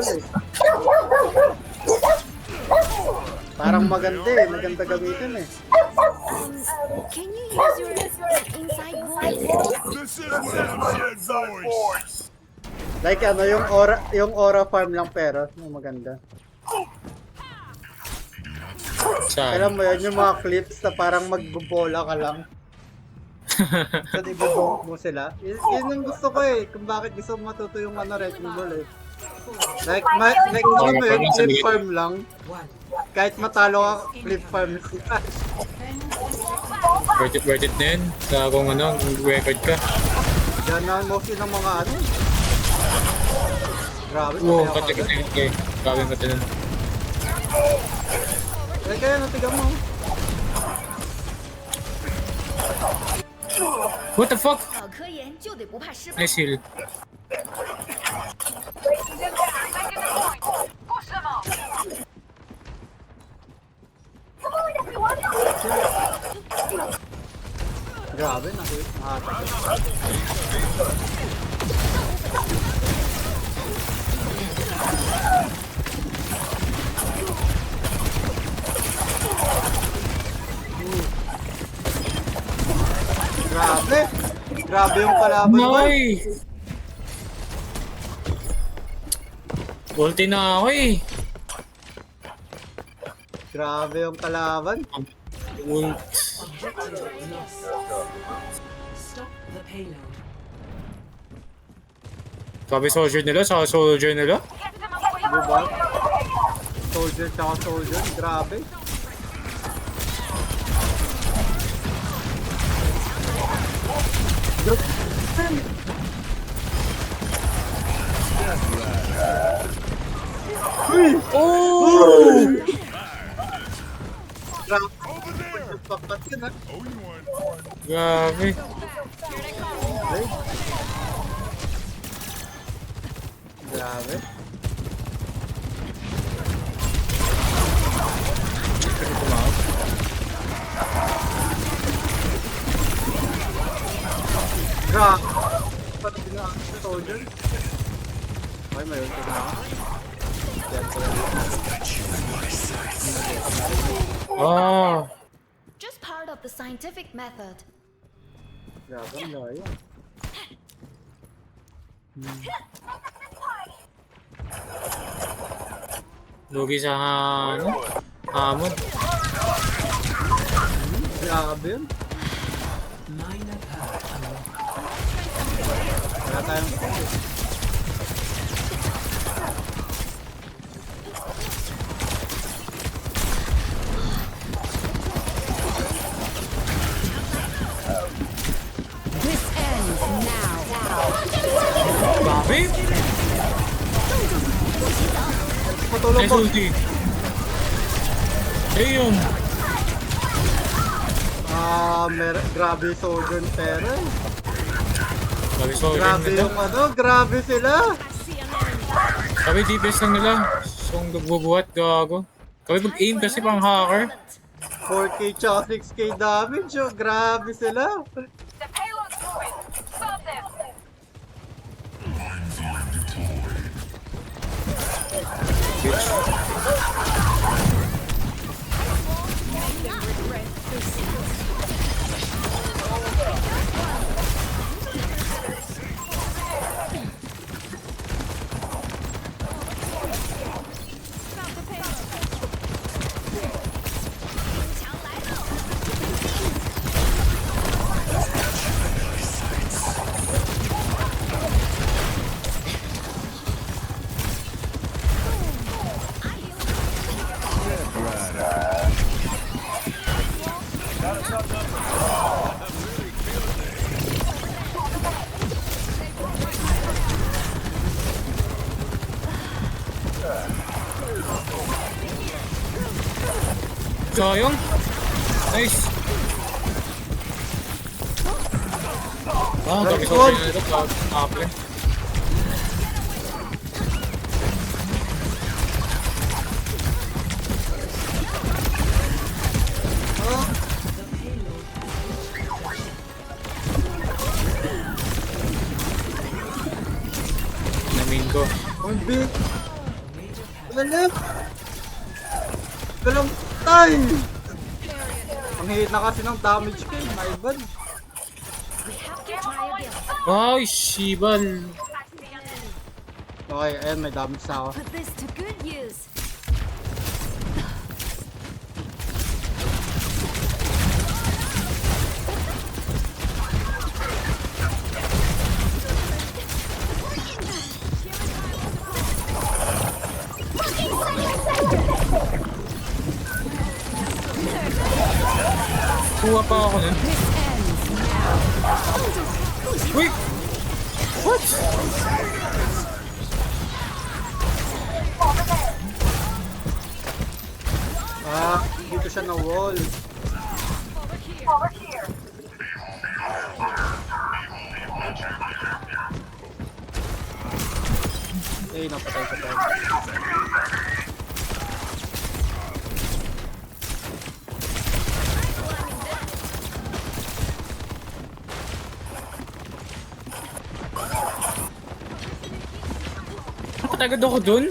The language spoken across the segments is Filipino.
ball eh. Parang maganda eh, maganda gamitin eh. Can you use your inside voice? This is my outside voice. Like ano, yung aura farm lang pero yung maganda. Alam Saan? mo yun, yung mga clips na parang magbobola ka lang. So, ibubong mo sila. Yun yung gusto ko eh, kung bakit gusto mo matuto yung ano, wrecking ball eh. Like alam mo yun, clip farm lang. Kahit matalo ka, clip farm sila. Worth it na yun. Sa kung ano, kung record ka. Yan na mostly ng mga ano. Grabe, Oo, patay ako agad. kati. Gawin ko din. Kaya natigan mo. What the fuck? 搞科研就得不怕失败。 Nice heal. Grabe, nakatagod. Grabe! Grabe yung kalaban mo. Noy! Ulti na ako eh. Grabe yung kalaban. Sabi soldier nila, sa soldier nila. Diba? Soldier tsaka soldier. Grabe. Oh! Grabe. Over there. Pakpat yun ha. Oh, you won. Grabe. Grabe. Grabe. Pati na ang soldier. Ay, may ulti na ako. Yan ko lang. Ah. Just part of the scientific method. Grabe, ang layo. Lugi sa ano? Hamon. Grabe yun. Wala tayong This ends now. Grabe. patulong Nice ko. ulti. Ayun. Grabe yung soldier pero. Sabi soldier Grabe nila. yung ano, grabe sila. Sabi DPS lang nila. So, ang nagbubuhat, gago. Kami mag-aim kasi pang hacker. 4K tsaka 6K damage, oh. Grabe sila. The payload's moving. Stop them. Sayang. Nice. Ah, sabi soldier nila. Apple. Namin ko. Ang big. Lalip! Galang tay! Ang hihit na kasi ng damage ko my bad. We have to try again. Ay, shibal. Okay, ayan, may damage na ako. Put this to good use. Kuha pa ako nun. This ends now. Uy! What? Ah, dito siya na wall. Over here. Eh, napatay ka tayo. Patagad ako dun?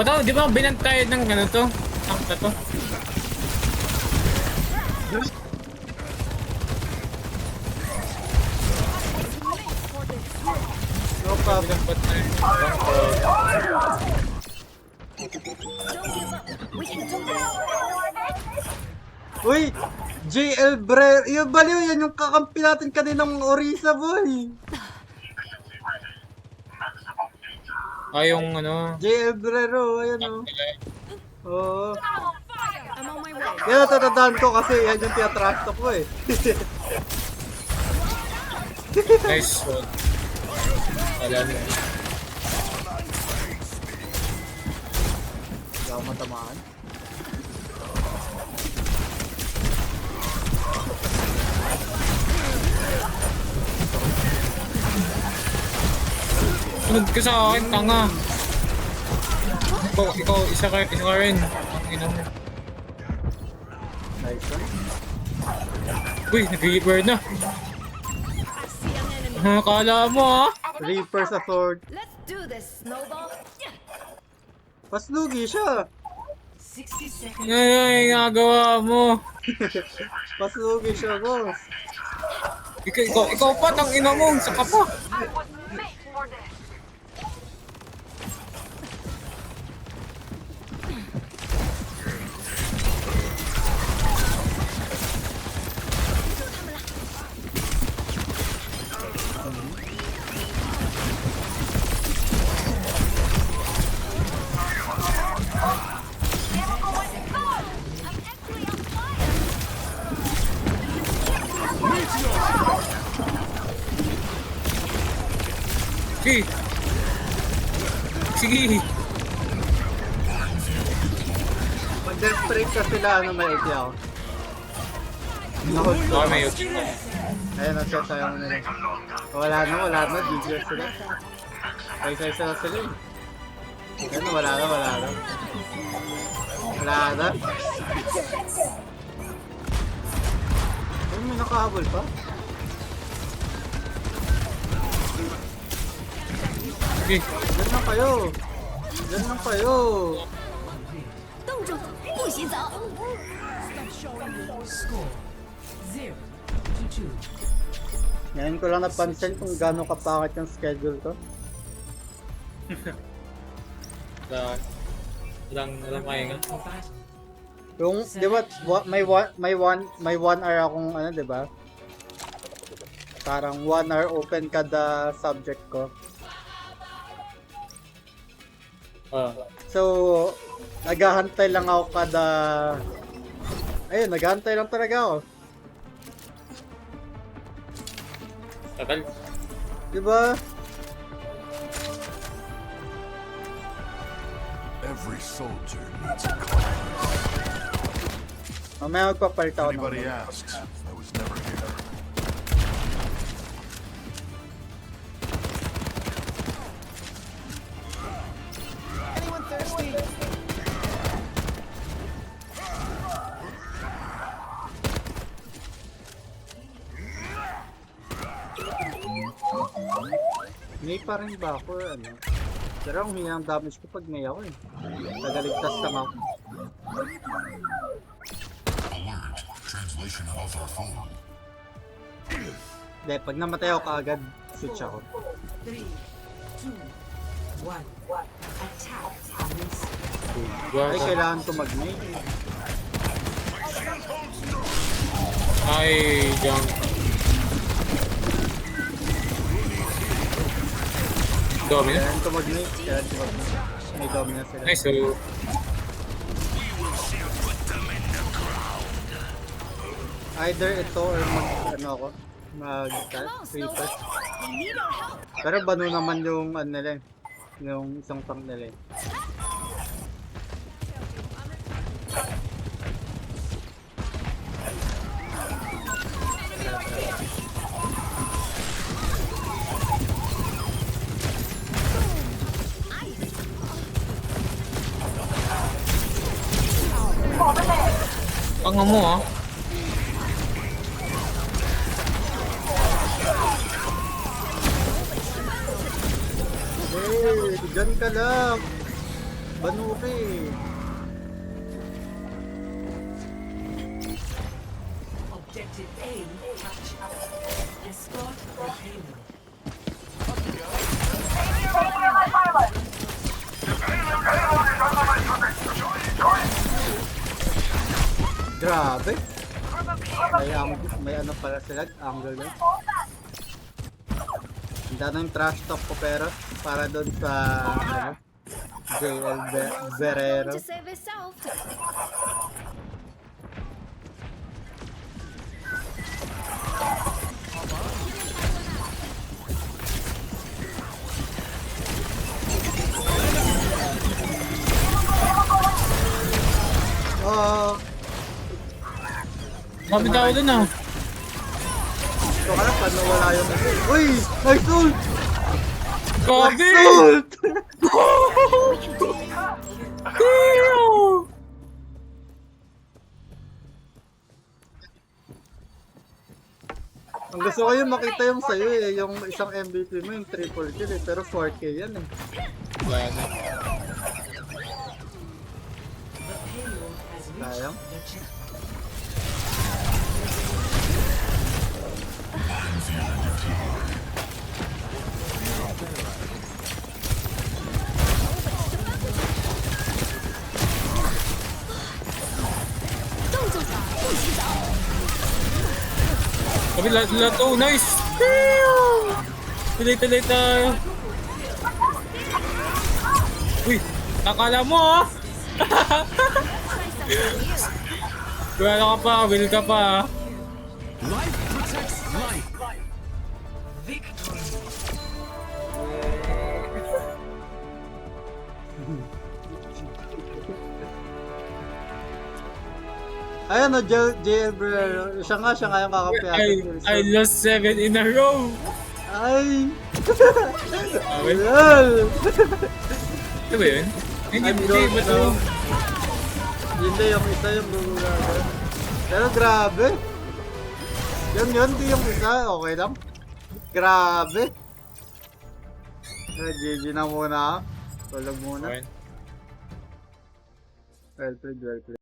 Ba't di ba binantay ng ano to? Tank na to? No problem. Ba't na yun? Don't give up. We can do this. Uy! JL Bre... Yung baliw, yan yung kakampi natin kaninang Orisa, boy! Ay, yung ano... JL Brero, ayan o. Oo. I'm on my way. Yan, natatandaan ko kasi yan yung tiyatrash talk ko eh. Nice one. Alam mo. Hindi ako matamaan. Sunod ka sa akin, tanga. Ikaw, isa ka rin. Ang ina mo. Nice one. Uy, nag-reaper na. Akala mo ha? Reaper sa sword. Let's do this, Snowball. Paslugi siya. Ay, nagawa mo. Paslugi siya, boss. Ikaw pa, tang ina mo. Saka pa. I was made for this. Sige. Sige. Mag-death break ka sila, ano may ulti ako. Nahod ko. Baka may ulti. Ayan, nasa sayang nila. Wala na, DGS sila. Isa-isa na sila eh. Ayan, wala na. Wala na. Ay, may nakahabol pa. Sige. Diyan lang kayo. 冻住，不许走。 Ngayon ko lang napansin kung gaano kapakit yung schedule ko. Walang mahinga. Yung, di ba, may one hour akong, ano, di ba? Parang 1 hour open kada subject ko. So, naghahantay lang ako kada... Ayun, naghahantay lang talaga ako. Tagal. Diba? Every soldier needs a cause. Mamaya magpapalit ako ng... Anybody asks, I was never here. May pa rin ba ako, ano? Pero ang hina ng damage ko pag may ako eh. Nagaligtas lang ako. Alert. Translation alpha full. Hindi, pag namatay ako kaagad, switch ako. 3, 2, 1. Attack commence. Ay, kailangan ko mag-make. Ay, jump. Dami na. Kailangan ko mag-make. Kailangan ko mag-make. May dome na sila. Nice, so... Either ito or ano ako. Free pass. They need our help. Pero bano naman yung ano nila eh. Yung isang tank nila eh. Panga mo ah. Hey, dyan ka lang. Bano ka eh. Objective A captured. Escort the payload. Grabe. May ano pala sila, angle na. Handa na yung trash talk ko pero para doon sa ano, JL Berrero. To save herself. Oh, Sabi tao dun ah. ito ka lang paano wala yung... Uy! Nice ult! Grabe! Nice ult! Ang gusto ko yung makita yung sa'yo eh, yung isang MVP mo yung triple kill eh, pero 4K yan eh. Wala na. The payload has reached Sayang. the checkpoint. Sabi lahat oh, nice! Tuloy-tuloy tayo. Uy, nakala mo ah! Wala ka pa, will ka pa ah. Victory. Ayan o, JL Berrero. Siya nga yung kakampihan. I lost 7 in a row! Ay! Okay. Lol! Ano ba yun? Hindi I'm ba lost ito? now. Hindi, yung isa yung lulugagan. Pero grabe! Yun, di yung isa. Okay lang. Grabe! GG na muna. Tulog muna. Okay. Well played, well played.